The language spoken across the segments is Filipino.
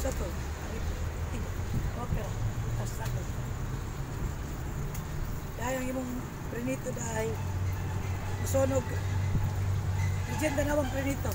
Satu. Tiga. Opera. Tas satu. Dahil ang imong prenito dahil masunog. Legenda nawang prenito.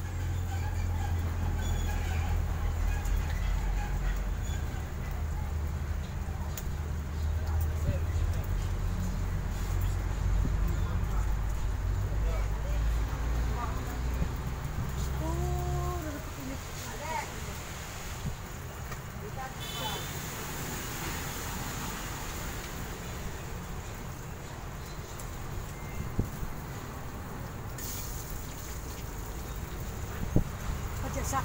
Sa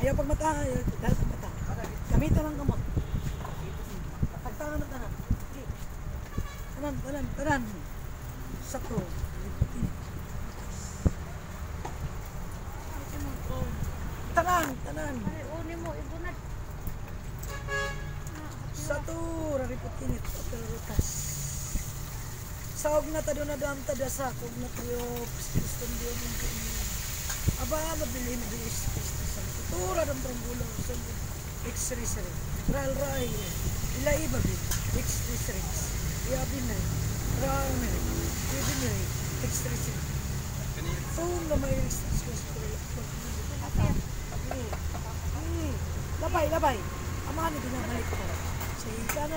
ayaw pagmata, dahil pagmata. Gamitan ng gamot. Pagtangan na tanan. Tanan. Satu. Tanan. Satu, raripot kinit. Operutas. Saog na tado na dam tadasa. Kung na tayo, Kriston Diyo mong kainin. Aba, mabilin na bilis. Tura ng tranggulang sambut X-ray sir. Ral ilai babi X-ray. Iabin na. Ral na. Ibin na. X-ray sir. Tung na may Labay. Amani binabalik ko. Sa ikana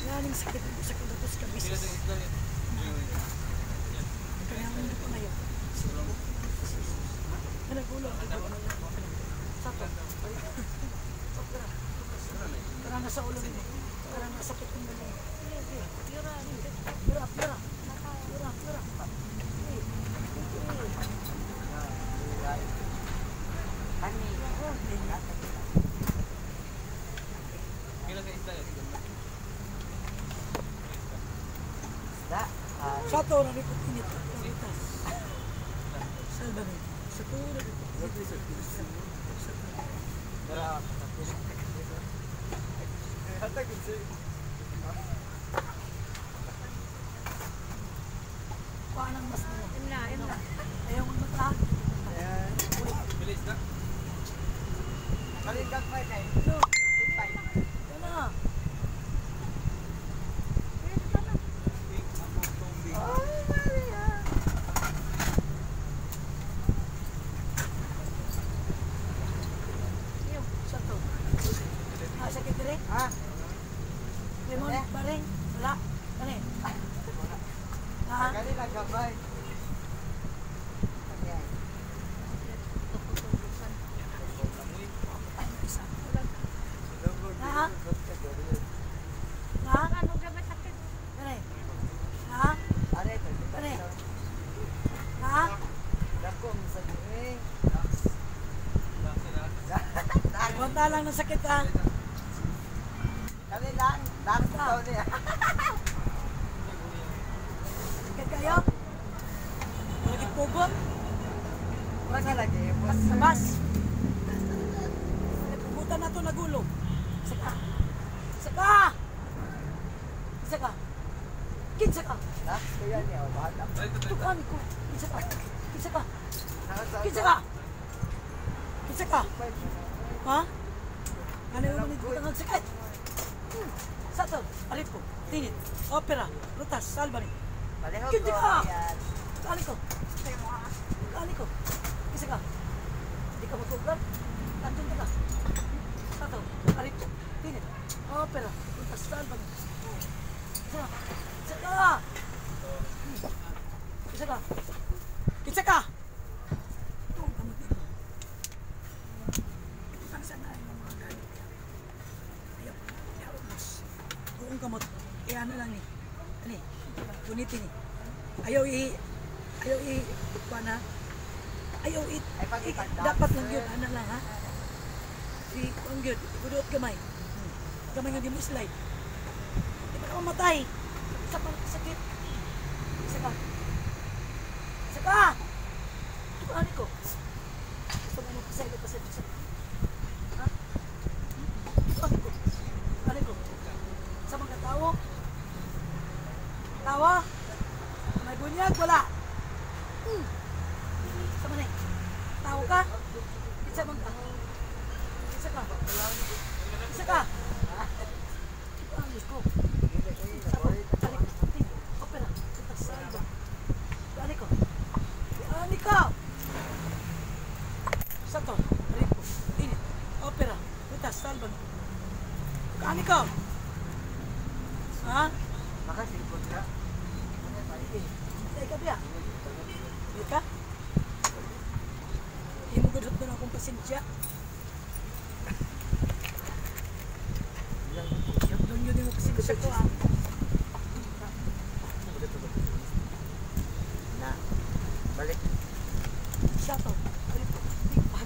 naning sakit datos kabisas. Kaya mo pa ngayon. Nagulong Karena nasa ulo nito. Karena nasa sakit ng ulo. Pura. Satu orang ikut ini. Salba nih. Satu orang ikut. Paano mas mo? Imla. Ayaw mo mata. Bilis na. Balikat pa kayo. Tipay. Ano? Sakit dire? Ha? Lemon, bareng, wala. Kani? Ha? Kani lang gabay. Ha? Ha? Ano gamit sakit? Kani? Ha? Kani? Ha? Dako mo sa dire. Wala lang ng sakit ha. Kali lang, dami sa tao niya. Isa ka. Kinsa ka. Ha? Kaya niya, bahala. Tukan ko. Kinsa ka. Kinsa ka. Kinsa ka. Kinsa ka. Ha? Ano naman ito tangang sakit? Sato, alit ko, tinit, opera, rutas, salbani. Kinsa ka. Kali ko. Kali ko. Kinsa ka. Hindi ka matuglan. Tandun ka. Sato, alit ko, tinit, opera, rutas, salbani. Kinsa ka. Kinsa ka. Kinsa ka. Kinsa ka. Buong kamot. Iyan na lang ni. Ani. Punitin ni. Ayaw pana. Ayaw dapat lang yun. Ano lang ha. Si ang yun. Ikudot gamay. Gamay nga di mo slide. Di ba ka mamatay? Isa pa sakit. Isa ka. Isa ka. Ito ani ko. Gusto mo magpasay ka sa ha? Ito ani ko. Ani ko. Sa mga tao. Tawa. May bunyag, wala. Sa mga tao ka. Isa bang ka. Isa ka. Isa ka. Ano ko. Opera. Ano ko. Ano ko. Sato. Rico. Init. Opera. Rutas. Salban. Ano ko. Ha? Makasih pun ya. Ay ka biya? Di ka? Hindi mo gudot doon akong pasensya. Doon yun yung pasensya ko ah. Na, balik. Siya to. Dito.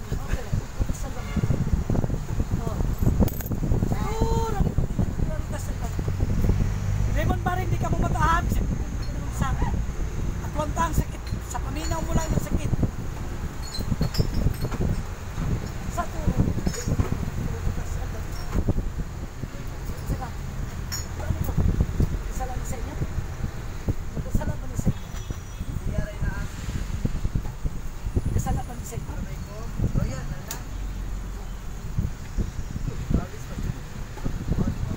Okay. Putasan lang. Oh. Oh, putasan lang. Raymond Barry, hindi ka mo matahab. Sa atlonta ang sakit. Sa paminaw mo lang ng sakit. Sa to. Saka. Ano to? Kasalan na sa inyo? Magkasalan pa na sa inyo? Kasalan pa na sa inyo?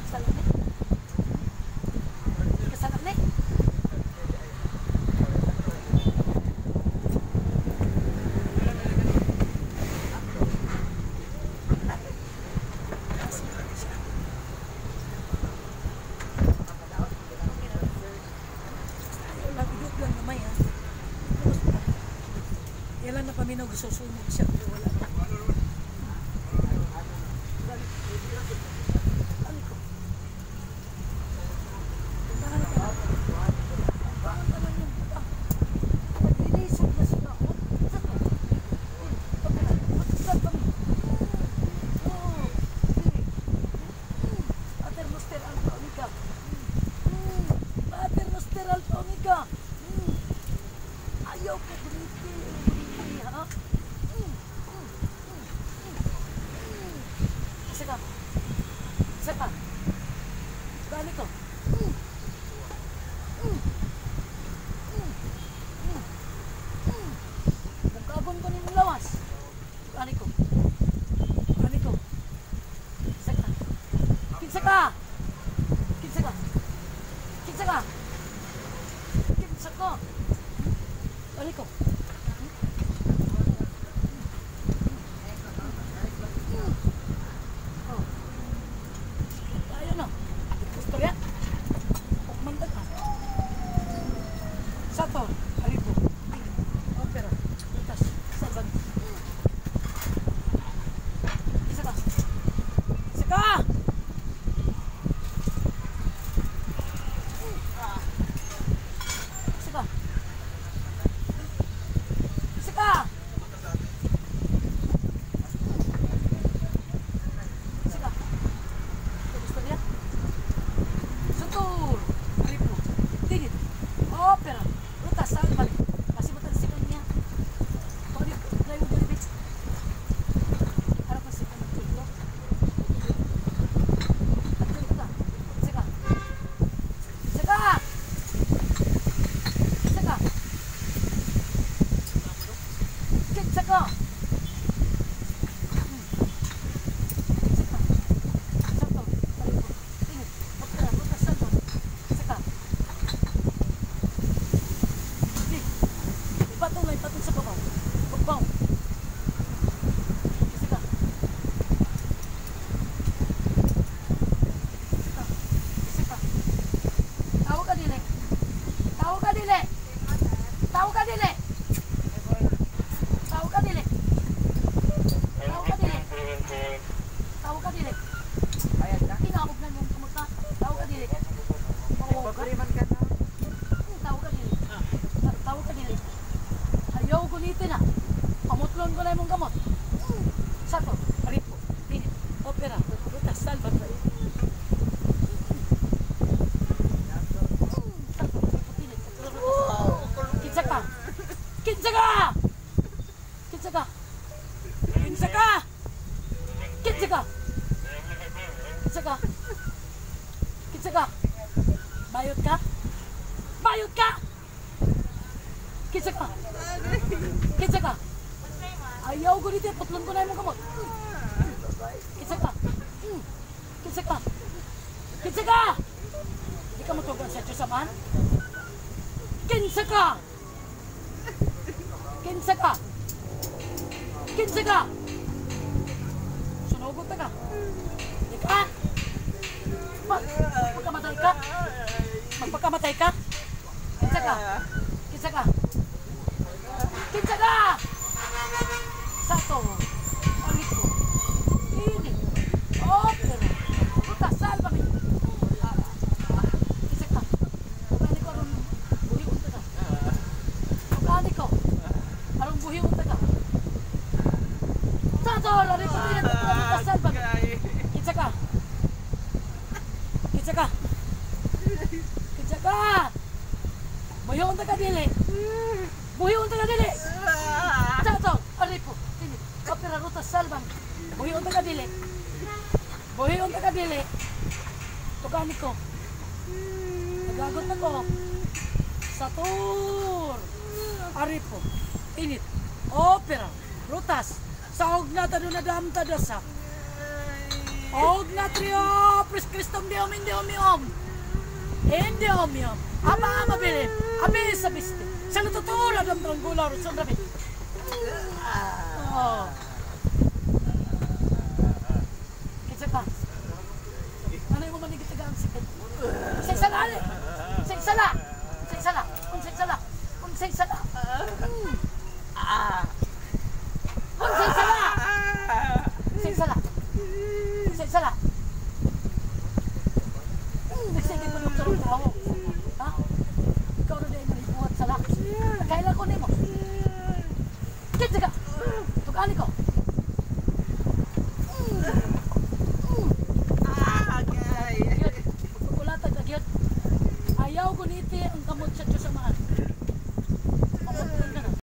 Kasalan na? Kasalan na? Kailan na paminaw gususunod siya pero wala na. Ano ko? Puntahan na ka. Puntahan ka lang yung puta. Pag-inisog na sila. Saan ka? Saan ka? Paternoster alpha omega. Paternoster alpha omega. Ayaw ka dumiti. Ha? Isa ka. Isa ka. Gani ko. Magkabon ko ng lawas. Gani ko. Gani ko. Isa ka. Kinsa ka. Kinsa ka. Kinsa ka. Kinsa ko. Gani ko. Sato, Aribo, Opera, Rutas, Salban. Isa ka. Isa ka! Isa ka. Kinsa ka? Bayot ka? Bayot ka! Kinsa ka? Kinsa ka? Ayaw ko dito, putlon ko na yung kamot. Kinsa ka? Kinsa ka? Kinsa ka? Di ka matugan sa Diyos Aman? Kinsa ka? Kinsa ka? Kinsa ka? Sunugot na ka? Di ka? Magpakamatay ka? Magpakamatay ka? Kinsa ka? Kinsa ka? Kinsa ka? Sato, Amigo, ini, opera, puta, sálvame. Kinsa ka? Tukani ko aron buhi unta ka. Tukani ko aron buhi unta ka. Sato, lari ko din puta, sálvame. Kinsa ka? Kinsa ka? Kinsa ka? Buhi unta ka dili. Buhi unta ka dili. Sato, aripo. Opera ruta salvan. Buhi unta ka dili. Buhi unta ka dili. Tukani ko. Nagagot na ko. Satur. Aripo. Init. Opera. Rutas. Saog na tado na dam tadasa. Og na trio. Pris Kristong diom indi omiom. Indi omiom. Ama bilin. Abi sa biste. Sa natutura dam tranggula ruson rabi. Oh. Kinsa ka? Ano yung manigit tagaan sikit? Unsay sala ali? Unsay sala? Unsay sala? Unsay sala? Unsay sala?